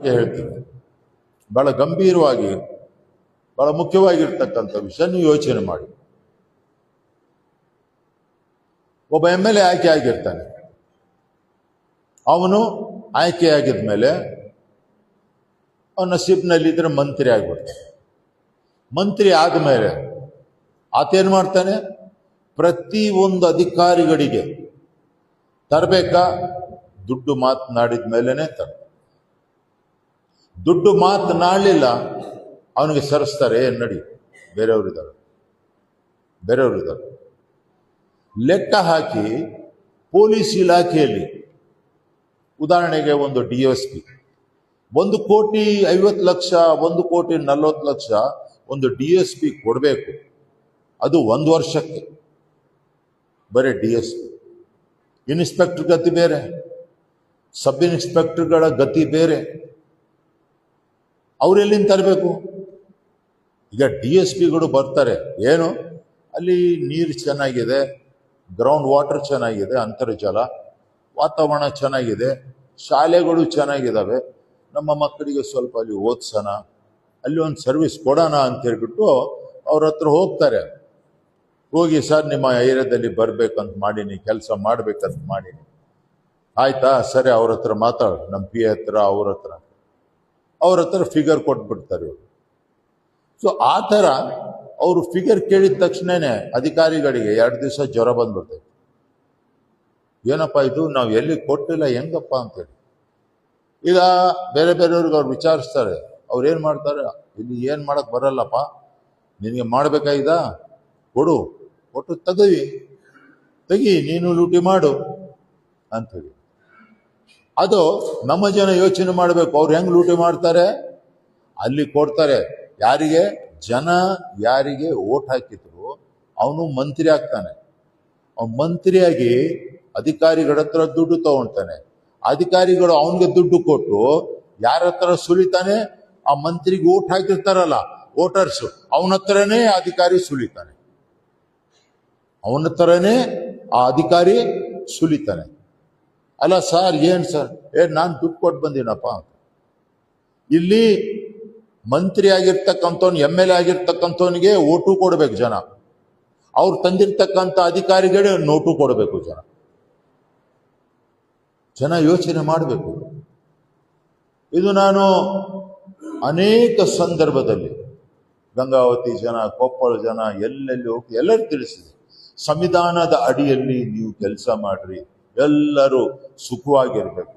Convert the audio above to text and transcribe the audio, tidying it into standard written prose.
ಹೇಳ್ತೀನಿ, ಬಹಳ ಗಂಭೀರವಾಗಿ ಬಹಳ ಮುಖ್ಯವಾಗಿರ್ತಕ್ಕಂಥ ವಿಷಯ ನೀವು ಯೋಚನೆ ಮಾಡಿ. ಒಬ್ಬ MLA ಆಯ್ಕೆ ಆಗಿರ್ತಾನೆ. ಅವನು ಆಯ್ಕೆ ಆಗಿದ್ಮೇಲೆ ಅವನ ನಸೀಬ್ನಲ್ಲಿದ್ರೆ ಮಂತ್ರಿ ಆಗ್ಬಿಡ್ತಾನೆ. ಮಂತ್ರಿ ಆದಮೇಲೆ ಆತೇನು ಮಾಡ್ತಾನೆ? ಪ್ರತಿ ಒಂದು ಅಧಿಕಾರಿಗಳಿಗೆ ತರಬೇಕಾ? ದುಡ್ಡು ಮಾತನಾಡಿದ ಮೇಲೇನೆ ತರ. ದುಡ್ಡು ಮಾತನಾಡಲಿಲ್ಲ ಅವನಿಗೆ ಸರಿಸ್ತಾರೆ. ನಡಿ, ಬೇರೆಯವರಿದ್ದಾರೆ. ಲೆಕ್ಕ ಹಾಕಿ ಪೊಲೀಸ್ ಇಲಾಖೆಯಲ್ಲಿ ಉದಾಹರಣೆಗೆ ಒಂದು DSP 1,50,00,000 1,40,00,000 ಒಂದು DSP ಕೊಡಬೇಕು. ಅದು 1 ವರ್ಷಕ್ಕೆ. ಬರೀ DSP. ಇನ್ಸ್ಪೆಕ್ಟರ್ ಗತಿ ಬೇರೆ, ಸಬ್ ಇನ್ಸ್ಪೆಕ್ಟರ್ಗಳ ಗತಿ ಬೇರೆ. ಅವರೆಲ್ಲಿಂದ ತರಬೇಕು? ಈಗ DSPಗಳು ಬರ್ತಾರೆ. ಏನು ಅಲ್ಲಿ ನೀರು ಚೆನ್ನಾಗಿದೆ, ಗ್ರೌಂಡ್ ವಾಟರ್ ಚೆನ್ನಾಗಿದೆ, ಅಂತರ್ಜಲ, ವಾತಾವರಣ ಚೆನ್ನಾಗಿದೆ, ಶಾಲೆಗಳು ಚೆನ್ನಾಗಿದ್ದಾವೆ, ನಮ್ಮ ಮಕ್ಕಳಿಗೆ ಸ್ವಲ್ಪ ಅಲ್ಲಿ ಓದಿಸೋಣ, ಅಲ್ಲಿ ಒಂದು ಸರ್ವಿಸ್ ಕೊಡೋಣ ಅಂತ ಹೇಳ್ಬಿಟ್ಟು ಅವ್ರ ಹತ್ರ ಹೋಗ್ತಾರೆ. ಹೋಗಿ ಸರ್ ನಿಮ್ಮ ಏರಿಯಾದಲ್ಲಿ ಬರ್ಬೇಕಂತ ಮಾಡೀನಿ, ಕೆಲಸ ಮಾಡ್ಬೇಕಂತ ಮಾಡೀನಿ. ಆಯ್ತಾ, ಸರಿ, ಅವ್ರ ಹತ್ರ ಮಾತಾಡು, ನಮ್ಮ PA ಹತ್ರ, ಅವ್ರ ಹತ್ರ ಫಿಗರ್ ಕೊಟ್ಬಿಡ್ತಾರೆ ಇವರು. ಸೊ ಆ ಥರ ಅವರು ಫಿಗರ್ ಕೇಳಿದ ತಕ್ಷಣನೇ ಅಧಿಕಾರಿಗಳಿಗೆ 2 ದಿವಸ ಜ್ವರ ಬಂದ್ಬಿಡ್ತೈತೆ. ಏನಪ್ಪ ಇದು, ನಾವು ಎಲ್ಲಿ ಕೊಟ್ಟಿಲ್ಲ, ಹೆಂಗಪ್ಪ ಅಂತೇಳಿ. ಈಗ ಬೇರೆಯವ್ರಿಗೆ ಅವ್ರು ವಿಚಾರಿಸ್ತಾರೆ. ಅವ್ರು ಏನು ಮಾಡ್ತಾರೆ? ಇಲ್ಲಿ ಏನು ಮಾಡಕ್ ಬರಲ್ಲಪ್ಪ, ನಿನಗೆ ಮಾಡ್ಬೇಕಾಗಿದ, ಕೊಟ್ಟು ತೆಗಿ, ನೀನು ಲೂಟಿ ಮಾಡು ಅಂಥೇಳಿ. ಅದು ನಮ್ಮ ಜನ ಯೋಚನೆ ಮಾಡಬೇಕು. ಅವ್ರು ಹೆಂಗ್ ಲೂಟಿ ಮಾಡ್ತಾರೆ? ಅಲ್ಲಿ ಕೊಡ್ತಾರೆ. ಯಾರಿಗೆ? ಜನ ಯಾರಿಗೆ ಓಟ್ ಹಾಕಿದ್ರು ಅವನು ಮಂತ್ರಿ ಆಗ್ತಾನೆ. ಅವನು ಮಂತ್ರಿಯಾಗಿ ಅಧಿಕಾರಿಗಳ ಹತ್ರ ದುಡ್ಡು ತಗೊಳ್ತಾನೆ. ಅಧಿಕಾರಿಗಳು ಅವನಿಗೆ ದುಡ್ಡು ಕೊಟ್ಟು ಯಾರ ಹತ್ರ ಸುಲಿತಾನೆ? ಆ ಮಂತ್ರಿಗೆ ಓಟ್ ಹಾಕಿರ್ತಾರಲ್ಲ ವೋಟರ್ಸ್, ಅವನ ಹತ್ರನೇ ಅಧಿಕಾರಿ ಸುಲಿತಾನೆ. ಆ ಅಧಿಕಾರಿ ಸುಲಿತಾನೆ. ಅಲ್ಲ ಸರ್, ಏನ್ ಸರ್, ನಾನು ದುಡ್ಡು ಕೊಟ್ಟು ಬಂದಿನಪ್ಪ. ಇಲ್ಲಿ ಮಂತ್ರಿ ಆಗಿರ್ತಕ್ಕಂಥವ್ನು, MLA ಆಗಿರ್ತಕ್ಕಂಥವನಿಗೆ ಓಟು ಕೊಡ್ಬೇಕು ಜನ. ಅವ್ರು ತಂದಿರ್ತಕ್ಕಂಥ ಅಧಿಕಾರಿಗಳೇ ನೋಟು ಕೊಡಬೇಕು ಜನ ಯೋಚನೆ ಮಾಡಬೇಕು. ಇದು ನಾನು ಅನೇಕ ಸಂದರ್ಭದಲ್ಲಿ ಗಂಗಾವತಿ ಜನ, ಕೊಪ್ಪಳ ಜನ, ಎಲ್ಲೆಲ್ಲಿ ಹೋಗಿ ಎಲ್ಲರೂ ತಿಳಿಸಿದೆ. ಸಂವಿಧಾನದ ಅಡಿಯಲ್ಲಿ ನೀವು ಕೆಲಸ ಮಾಡ್ರಿ, ಎಲ್ಲರೂ ಸುಖವಾಗಿರ್ಬೇಕು.